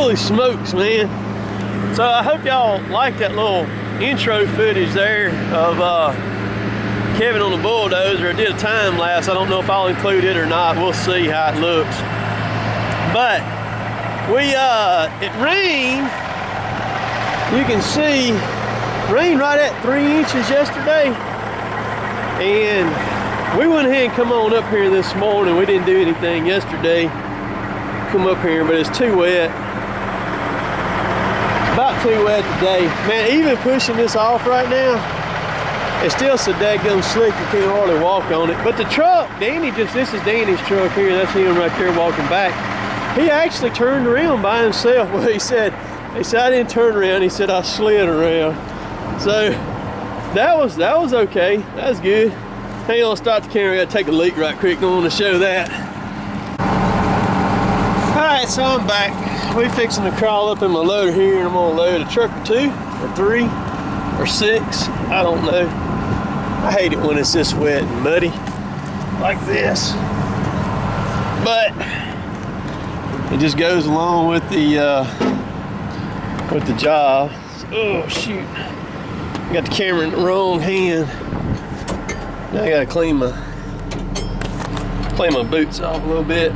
Holy smokes, man. So I hope y'all like that little intro footage there of Kevin on the bulldozer. I did a time lapse. I don't know if I'll include it or not. We'll see how it looks. But it rained. You can see rained right at 3 inches yesterday. And we went ahead and come on up here this morning. We didn't do anything yesterday. Come up here, but it's too wet. About too wet today. Man, even pushing this off right now, it's still so daggum slick you can't hardly walk on it. But the truck, this is Danny's truck here. That's him right there walking back. He actually turned around by himself. Well, he said I didn't turn around. He said I slid around. So that was okay. That was good. Hang on, start the camera. I gotta take a leak right quick. I want to show that. All right, so I'm back. We fixing to crawl up in my loader here, and I'm gonna load a truck or 2 or 3 or 6. I don't know. I hate it when it's this wet and muddy like this, but it just goes along with the job. Oh shoot! I got the camera in the wrong hand. Now I gotta clean my boots off a little bit,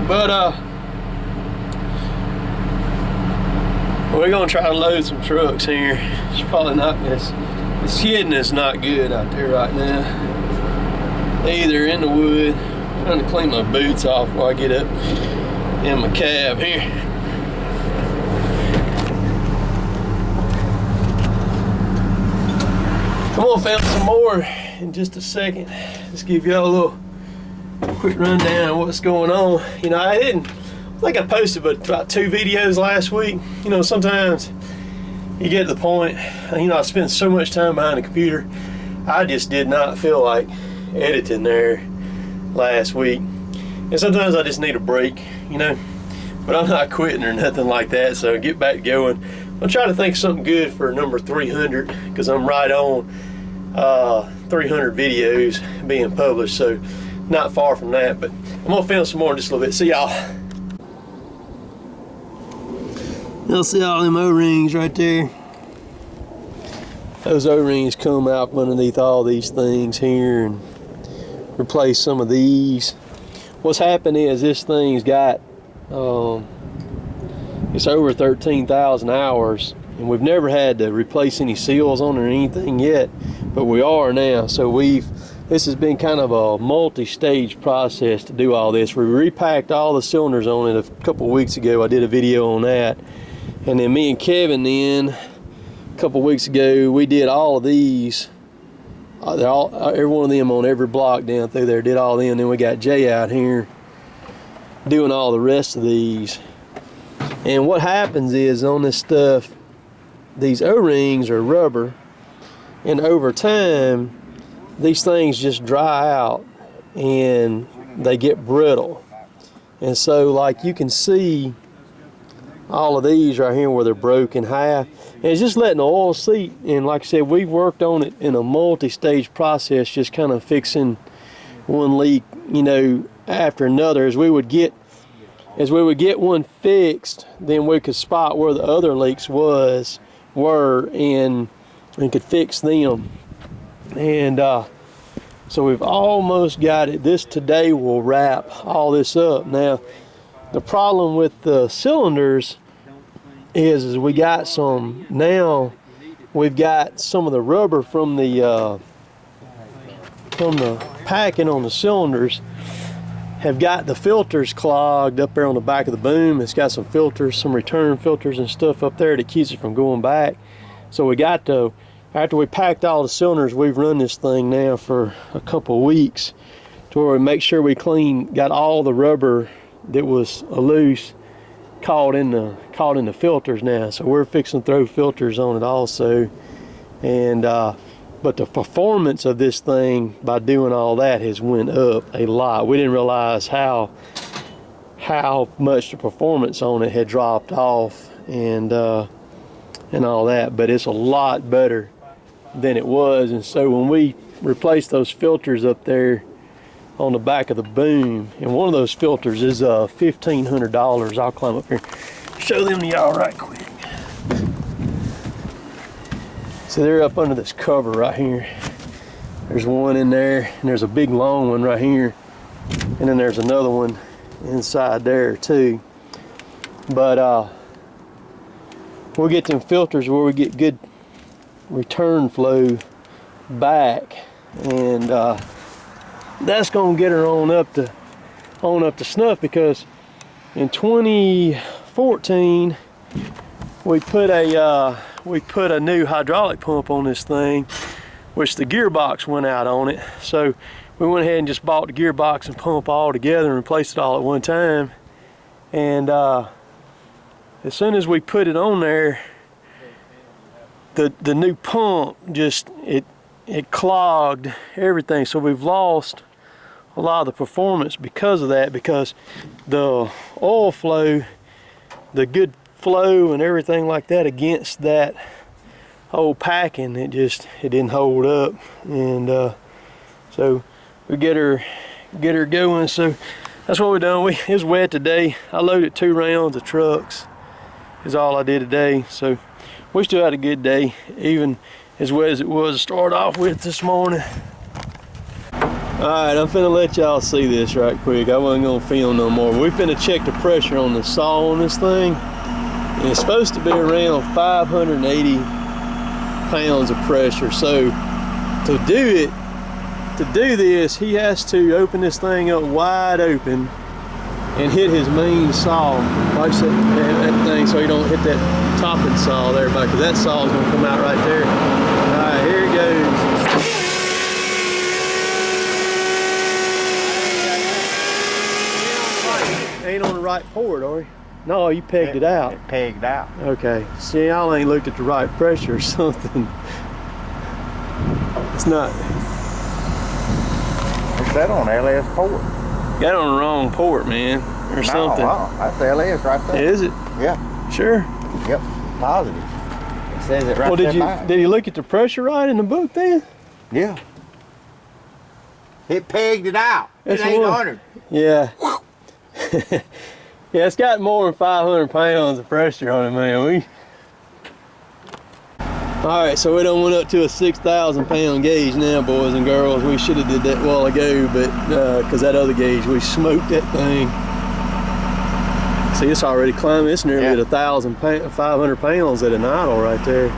but we're gonna try to load some trucks here. It's probably not this. The skidding is not good out there right now. Either in the wood. I'm trying to clean my boots off before I get up in my cab here. I'm gonna film some more in just a second. Just give y'all a little quick rundown of what's going on. You know, I think I posted about 2 videos last week. You know, sometimes you get to the point, you know, I spend so much time behind the computer, I just did not feel like editing there last week. And sometimes I just need a break, you know, but I'm not quitting or nothing like that, so get back going. I'm trying to think of something good for number 300, because I'm right on 300 videos being published, so not far from that. But I'm gonna film some more in just a little bit. See y'all. You'll see all them O-rings right there. Those O-rings come out from underneath all these things here and replace some of these. What's happened is this thing's got it's over 13,000 hours, and we've never had to replace any seals on it or anything yet, but we are now. So this has been kind of a multi-stage process to do all this. We repacked all the cylinders on it a couple weeks ago. I did a video on that. And then me and Kevin a couple weeks ago, we did all of these. Every one of them on every block down through there, did all of them. And then we got Jay out here doing all the rest of these. And what happens is on this stuff, these O-rings are rubber, and over time, these things just dry out and they get brittle. And so like you can see all of these right here where they're broken half, and it's just letting the oil seep. And like I said, we've worked on it in a multi-stage process, just kind of fixing one leak, you know, after another. As we would get one fixed, then we could spot where the other leaks were and could fix them. And so we've almost got it. This today will wrap all this up. Now the problem with the cylinders is we've got some of the rubber from the packing on the cylinders have got the filters clogged up there on the back of the boom. It's got some filters, some return filters and stuff up there that keeps it from going back. So after we packed all the cylinders, we've run this thing now for a couple weeks to where we make sure we got all the rubber that was loose caught in the filters now. So we're fixing to throw filters on it also. And but the performance of this thing by doing all that has went up a lot. We didn't realize how much the performance on it had dropped off and all that, but it's a lot better than it was. And so when we replaced those filters up there on the back of the boom, and one of those filters is $1,500. I'll climb up here. show them to y'all right quick. So they're up under this cover right here. There's one in there, and there's a big long one right here, and then there's another one inside there too. But we'll get them filters where we get good return flow back, and that's gonna get her on up to snuff, because in 2014 we put a new hydraulic pump on this thing, which the gearbox went out on it. So we went ahead and just bought the gearbox and pump all together and replaced it all at one time. And as soon as we put it on there, the new pump just it clogged everything. So we've lost a lot of the performance because of that, because the oil flow, the good flow and everything like that against that old packing, it didn't hold up. And so we get her going. So that's what we done. It was wet today. I loaded 2 rounds of trucks is all I did today. So we still had a good day, even as wet as it was to start off with this morning. Alright, I'm finna let y'all see this right quick. I wasn't gonna film no more. We finna check the pressure on the saw on this thing. And it's supposed to be around 580 pounds of pressure. So to do this, he has to open this thing up wide open and hit his main saw. Watch that thing so you don't hit that topping saw there, because that saw is gonna come out right there. Alright, here it goes. Ain't on the right port, are you? No, you pegged it out. It pegged out. Okay. See, y'all ain't looked at the right pressure or something. It's not. It's that on LS port. Got on the wrong port, man, or something. That's LS right there. Is it? Yeah. Sure. Yep. Positive. It says it right there. Well, did you look at the pressure right in the book then? Yeah. It pegged it out. It's 800. Yeah. Yeah, it's got more than 500 pounds of pressure on it, man. Alright, so we done went up to a 6,000 pound gauge now, boys and girls. We should have did that a while ago, but because that other gauge, we smoked that thing. See, it's already climbing. It's nearly at 500 pounds at an idle right there.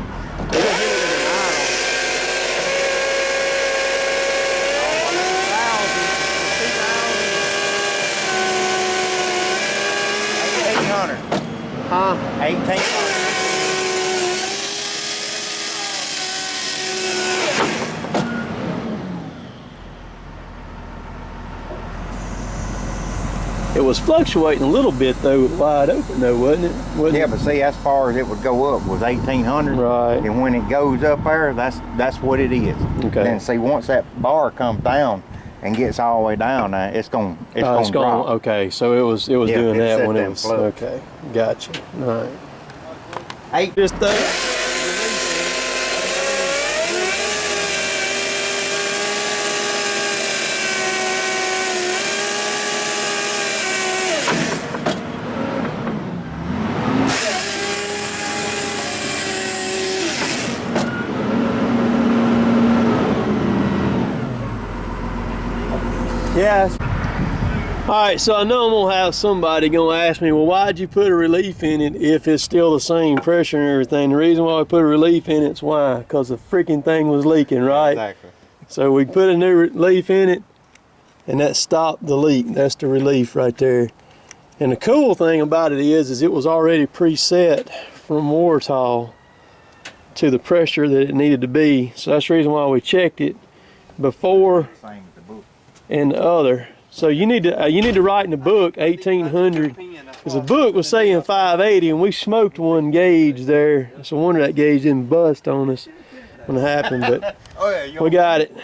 Huh? 1800. It was fluctuating a little bit though, wide open though, wasn't it? Yeah, but see, as far as it would go up was 1800. Right. And when it goes up there, that's what it is. Okay. And see, once that bar comes down and gets all the way down, it's gonna drop. Okay, so it was doing that when it was flux. okay. Gotcha. All right. Hey, Just Yes. All right, so I know I'm gonna have somebody gonna ask me, well, why'd you put a relief in it if it's still the same pressure and everything? The reason why we put a relief in it's why? Because the freaking thing was leaking, right? Exactly. So we put a new relief in it, and that stopped the leak. That's the relief right there. And the cool thing about it is it was already preset from Waratah to the pressure that it needed to be. So that's the reason why we checked it before and the other. So you need to write in the book 1800, because the book was saying 580, and we smoked one gauge there. It's a wonder that gauge didn't bust on us when it happened, but we got it.